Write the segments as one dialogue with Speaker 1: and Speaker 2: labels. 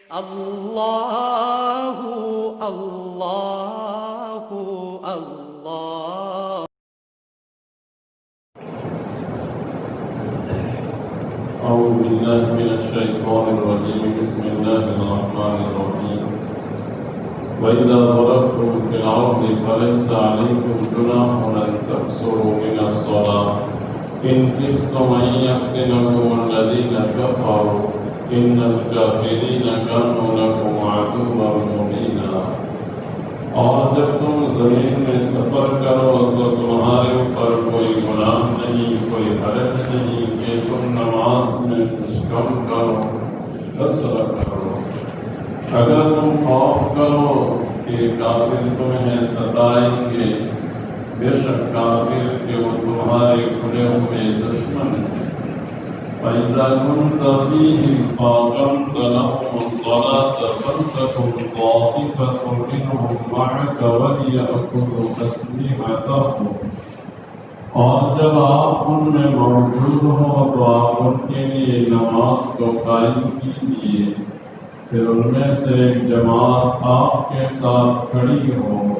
Speaker 1: اللہ اللہ اللہ۔
Speaker 2: أعوذ بالله من الشيطان الرجيم بسم الله الرحمن الرحيم وإذا ضربتم في الأرض فليس عليكم جناح أن تقصروا من الصلاة إن خفتم أن يفتنكم الذين كفروا إن الكافرين كانوا لكم عدوا مبينا۔ اور جب تم زمین میں سفر کرو تو تمہارے اوپر کوئی گناہ نہیں، کوئی حرج نہیں کہ تم نماز میں کچھ کم کرو، قصر کرو۔ اگر تم خوف کرو کہ کافر تمہیں ستائیں گے، بے شک کافر کہ وہ تمہارے کھلے ہوئے دشمن ہیں۔ فَإِذَا كُنْتَ فِيهِمْ فَأَقَمْتَ لَهُمُ الصَّلَاةَ فَلْتَكُنْ طَائِفَةٌ مِّنْهُمْ مَعَكَ وَلْيَأْخُذُوا أَسْلِحَتَهُمْ۔ اور جب آپ ان میں موجود ہو تو آپ ان کے لیے نماز کو قائم کیجیے، پھر ان میں سے ایک جماعت آپ کے ساتھ کھڑی ہو،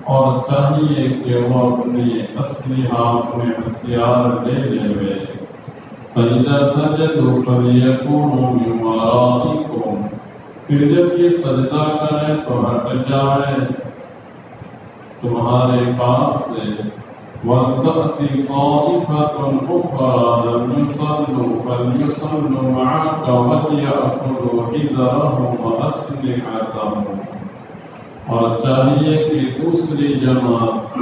Speaker 2: اور چاہیے کہ وہ اپنے اسلحہ اپنے ہتھیار لے لے۔ فَإِذَا سَجَدُوا فَلْيَكُونُوا مِنْ وَرَائِكُمْ۔ پھر جب یہ سجدہ کریں تو ہٹ جائیں تمہارے پاس سے۔ وَلْتَأْتِ طَائِفَةٌ أُخْرَىٰ لَمْ يُصَلُّوا فَلْيُصَلُّوا مَعَكَ وَلْيَأْخُذُوا حِذْرَهُمْ وَأَسْلِحَتَهُمْ۔ اور چاہیے کہ دوسری جماعت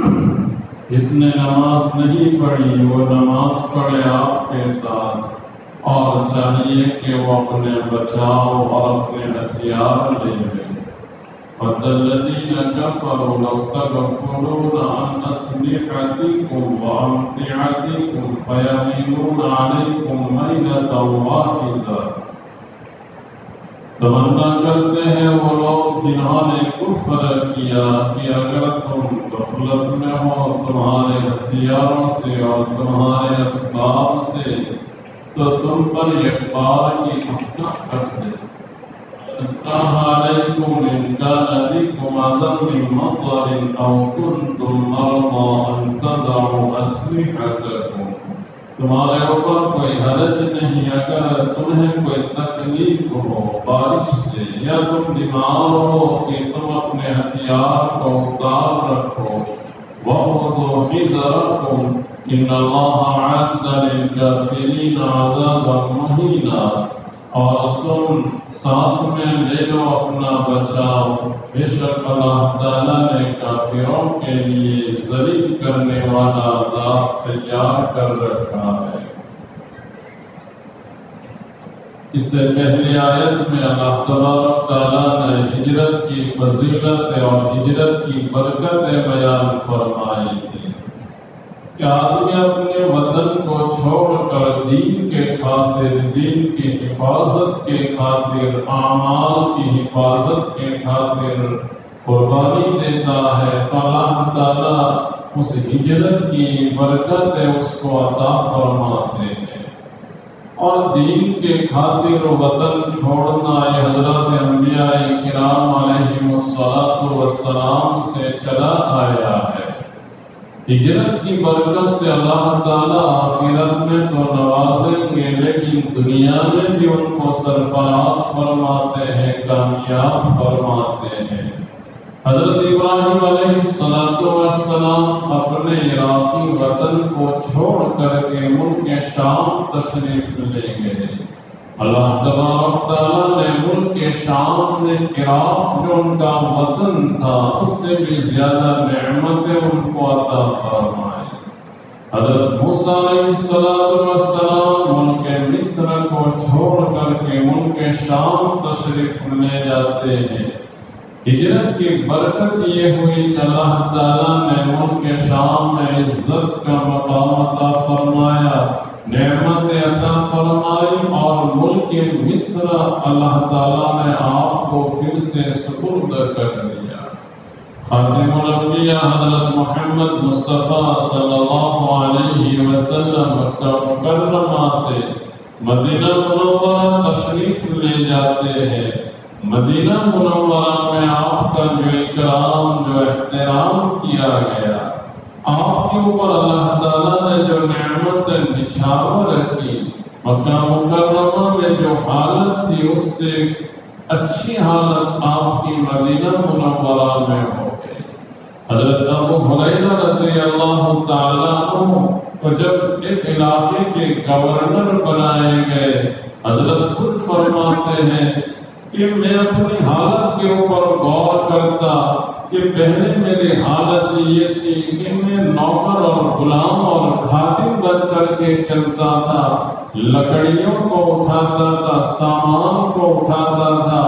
Speaker 2: جس نے نماز نہیں پڑھی وہ نماز پڑھے آپ کے ساتھ، اور چاہیے کہ وہ اپنے بچاؤ اور اپنے ہتھیار لے لیں۔ وَالَّذِينَ كَفَرُوا لَوْ تَغْفُلُونَ عَنْ أَسْلِحَتِكُمْ وَأَمْتِعَتِكُمْ فَيَمِيلُونَ عَلَيْكُمْ مَيْلَةً وَاحِدَةً۔ تمنا کرتے ہیں وہ لوگ جنہوں نے کفر کیا کہ اگر تم غفلت میں ہو تمہارے ہتھیاروں سے اور تمہارے اسباب سے تو تم پر ایک بار کی حملہ کر دے۔ عَلَيْكُمْ إِنْ كَانَ بِكُمْ أَذًى مِّن مَطَرٍ أَوْ كُنتُم مَّرْضَىٰ أَن تَضَعُوا أَسْلِحَتَكُمْ۔ تمہارے اوپر کوئی حرج نہیں اگر تمہیں کوئی تکلیف ہو بارش سے، یا تم بیمار ہو کہ تم اپنے ہتھیار کو اتار رکھو۔ وَخُذُوا حِذْرَكُمْ إِنَّ اللَّهَ أَعَدَّ لِلْكَافِرِينَ عَذَابًا مُّهِينًا۔ اور تم ساتھ میں لے لو اپنا بچاؤ، بے شک اللہ تعالیٰ نے کافروں کے لیے ذلیل کرنے والا عذاب تیار کر رکھا ہے۔ اس سے پہلی آیت میں اللہ تبارک تعالیٰ نے ہجرت کی فضیلت اور ہجرت کی برکتیں بیان فرمائی تھی کہ آدمی اپنے وطن کو چھوڑ کر دین کے خاطر، دین کی حفاظت کے خاطر، اعمال کی حفاظت کے خاطر قربانی دیتا ہے تو اللہ تعالیٰ اس ہجرت کی برکتیں اس کو عطا فرماتے ہیں۔ اور دین کے خاطر وطن چھوڑنا یہ حضرت انبیاء کرام علیہم السلام سے چلا آیا ہے۔ ہجرت کی برکت سے اللہ تعالیٰ آخرت میں تو نوازیں گے، لیکن دنیا میں بھی ان کو سرفراز فرماتے ہیں، کامیاب فرماتے ہیں۔ حضرت ابراہیم علیہ السلام اپنے عراقی وطن کو چھوڑ کر کے ملک شام تشریف لے گئے۔ اللہ تبارک تعالیٰ نے ملک شام میں عراق جو ان کا وطن تھا اس سے بھی زیادہ نعمتیں ان کو عطا فرمائیں۔ حضرت موسیٰ علیہ السلام ملک مصر کو چھوڑ کر کے ملک شام تشریف لے جاتے ہیں۔ ہجرت کی برکت یہ ہوئی کہ اللہ تعالیٰ نے ملک شام میں عزت کا مقام عطا فرمایا، نعمت عطا فرمائی، اور ملک مصر اللہ تعالیٰ نے آپ کو پھر سے سپرد کر دیا۔ خاتم الانبیاء حضرت محمد مصطفیٰ صلی اللہ علیہ وسلم مکہ مکرمہ سے مدینہ منورہ تشریف لے جاتے ہیں۔ مدینہ منورہ میں آپ کا جو اکرام، جو احترام کیا گیا، آپ کے اوپر اللہ تعالیٰ نے جو نعمتیں نچھاور رکھی، مکہ مکرمہ میں جو حالت تھی اس سے اچھی حالت آپ کی مدینہ منورہ میں ہو گئی۔ حضرت ابو ہریرہ رضی اللہ تعالیٰ عنہ کو جب ایک علاقے کے گورنر بنائے گئے، حضرت خود فرماتے ہیں کہ میں اپنی حالت کے اوپر غور کرتا کہ پہلے میری حالت یہ تھی کہ میں نوکر اور غلام اور خادم بن کر کے چلتا تھا، لکڑیوں کو اٹھاتا تھا، سامان کو اٹھاتا تھا،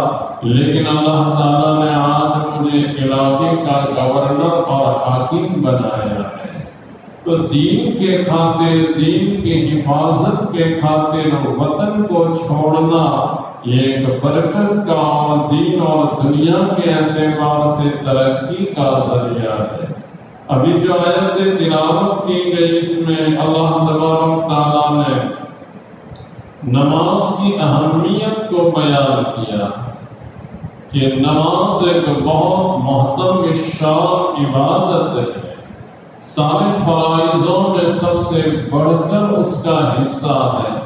Speaker 2: لیکن اللہ تعالیٰ نے آج مجھے علاقے کا گورنر اور حاکم بنایا ہے۔ تو دین کے خاطر، دین کی حفاظت کے خاطر وطن کو چھوڑنا یہ ایک برکت کا اور دین اور دنیا کے اعتبار سے ترقی کا ذریعہ ہے۔ ابھی جو آیت تلاوت کی گئی اس میں اللہ تبارک تعالیٰ نے نماز کی اہمیت کو بیان کیا کہ نماز ایک بہت محترم شان عبادت ہے، سارے فرائضوں میں سب سے بڑھ کر اس کا حصہ ہے،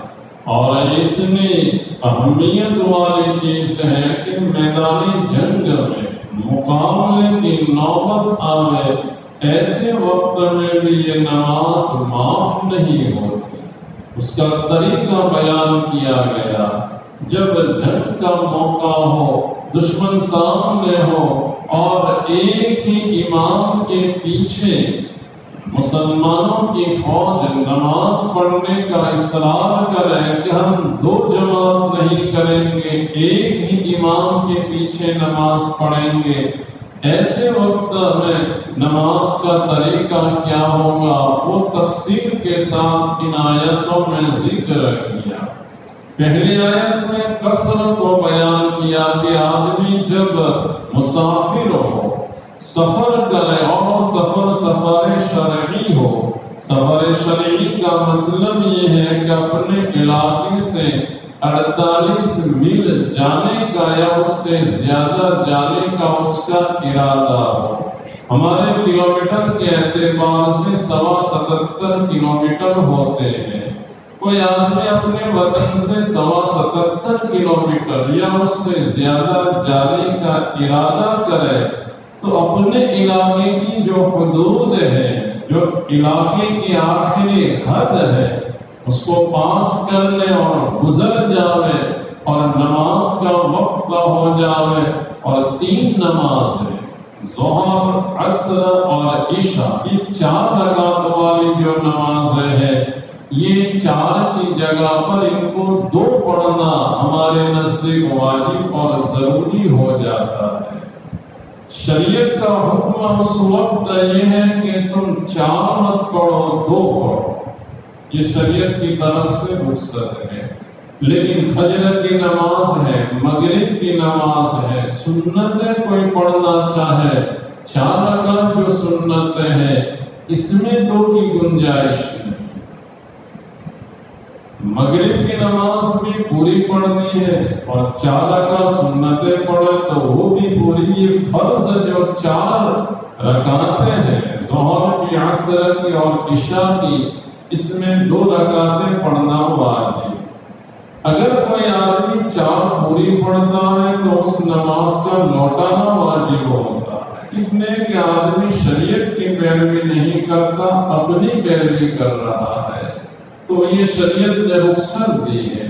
Speaker 2: اور اتنی اہمیت والی چیز ہے کہ میدانی جنگ میں مقابلے کی نوبت آئے ایسے وقت میں بھی یہ نماز معاف نہیں ہوتی۔ اس کا طریقہ بیان کیا گیا، جب جنگ کا موقع ہو، دشمن سامنے ہو اور ایک ہی امام کے پیچھے مسلمانوں کی فوج نماز پڑھنے کا اصرار کرے کہ ہم دو جماعت نہیں کریں گے، ایک ہی امام کے پیچھے نماز پڑھیں گے، ایسے وقت میں نماز کا طریقہ کیا ہوگا وہ تفصیل کے ساتھ ان آیتوں میں ذکر کیا۔ پہلی آیت میں قصر کو بیان کیا کہ آدمی جب مسافر ہو، سفر کرے، اور سفر شرعی ہو۔ سفر شرعی کا مطلب یہ ہے کہ اپنے علاقے سے 48 میل جانے کا یا اس سے زیادہ جانے کا اس کا ارادہ ہو۔ ہمارے کلومیٹر کے اعتبار سے 77 کلومیٹر ہوتے ہیں۔ کوئی آدمی اپنے وطن سے 77 کلومیٹر یا اس سے زیادہ جانے کا ارادہ کرے تو اپنے علاقے کی جو حدود ہے، جو علاقے کی آخری حد ہے، اس کو پاس کر لے اور گزر جاوے اور نماز کا وقت ہو جاوے۔ اور 3 نماز ہے، ظہر، عصر اور عشاء، یہ 4 رکعت والی جو نماز ہے، یہ 4 کی جگہ پر ان کو 2 پڑھنا ہمارے نزدیک واجب اور ضروری ہو جاتا ہے۔ شریعت کا حکم اس وقت یہ ہے کہ تم 4 مت پڑھو، 2 پڑھو، یہ شریعت کی طرف سے رخصت ہے۔ لیکن فجر کی نماز ہے، مغرب کی نماز ہے، سنتیں کوئی پڑھنا چاہے، 4 رکعت جو سنتیں ہیں اس میں 2 کی گنجائش نہیں۔ مغرب کی نماز بھی پوری پڑھنی ہے اور 4 رکعت سنتیں پڑھے تو وہ بھی پوری۔ یہ فرض جو 4 رکعتیں ہیں، ظہر کی، عصر کی اور عشاء کی، اس میں 2 رکعتیں پڑھنا واجب۔ اگر کوئی آدمی 4 پوری پڑھتا ہے تو اس نماز کا لوٹانا واجب ہوتا ہے۔ اس نے کہ آدمی شریعت کی پیروی نہیں کرتا، اپنی پیروی کر رہا ہے، تو یہ شریعت نے رخصت دی ہے۔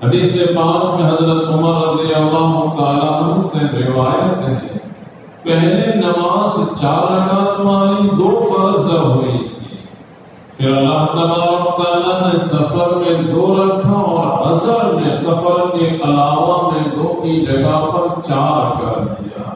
Speaker 2: حدیث پاک میں حضرت عمر رضی اللہ تعالیٰ عنہ سے روایت ہے، پہلے نماز 4 رکعت والی 2 فرض ہوئی تھی، پھر اللہ تبارک تعالیٰ نے سفر میں 2 رکھا اور اثر میں سفر کے علاوہ میں 2 کی جگہ پر 4 کر دیا۔